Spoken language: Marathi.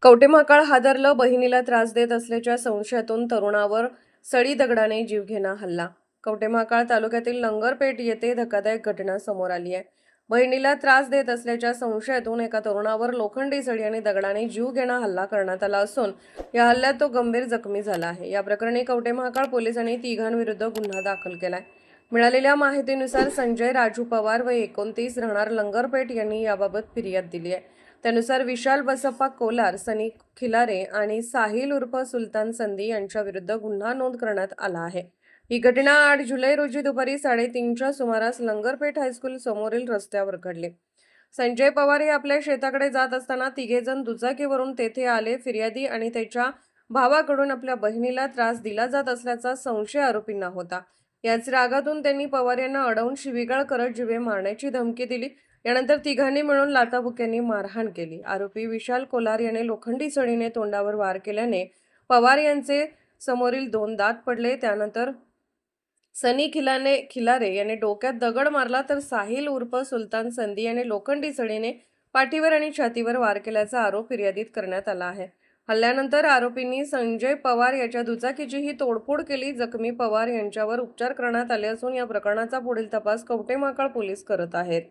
कवटेमहाकाळ हादरलं, बहिणीला त्रास देत असल्याच्या संशयातून तरुणावर सळी दगडाने जीवघेणा हल्ला. कवटेमहाकाळ तालुक्यातील लंगरपेठ येथे धक्कादायक घटना समोर आली आहे. बहिणीला त्रास देत असल्याच्या संशयातून एका तरुणावर लोखंडी सळी आणि दगडाने जीवघेणा हल्ला करण्यात आला असून या हल्ल्यात तो गंभीर जखमी झाला आहे. या प्रकरणी कवटेमहाकाळ पोलिसांनी तिघांविरुद्ध गुन्हा दाखल केलाय. मिळालेल्या माहितीनुसार संजय राजू पवार वय 29 राहणार लंगरपेठ यांनी याबाबत फिर्याद दिली आहे. त्यानुसार विशाल बसप्पा कोलार, सनी खिलारे आणि साहिल उर्फ सुलतान संधी यांच्या विरुद्ध गुन्हा नोंद करण्यात आला आहे. ही घटना 8 जुलै रोजी दुपारी 3:30च्या सुमारास लंगरपेठ हायस्कूल समोरील रस्त्यावर घडली. संजय पवार हे आपल्या शेताकडे जात असताना तिघेजण दुचाकीवरून तेथे आले. फिर्यादी आणि त्याच्या भावाकडून आपल्या बहिणीला त्रास दिला जात असल्याचा संशय आरोपींना होता. याच रागातून त्यांनी पवार यांना अडवून शिवीगाळ करत जीवे मारण्याची धमकी दिली. यानंतर तिघांनी मिळून लाथाबुक्क्यांनी मारहाण केली. आरोपी विशाल कोलार याने लोखंडी सळीने तोंडावर वार केल्याने पवार यांचे समोरील 2 दात पडले. त्यानंतर सनी खिलारे याने डोक्यात दगड मारला, तर साहिल उर्फ सुलतान संधी याने लोखंडी सळीने पाठीवर आणि छातीवर वार केल्याचा आरोप फिर्यादीत करण्यात आला आहे. हल्ल्यानंतर आरोपींनी संजय पवार याच्या दुचाकीचीही तोडफोड केली. जखमी पवार यांच्यावर उपचार करण्यात आले असून या प्रकरणाचा पुढील तपास कवटेमहाकाळ पोलीस करत आहेत.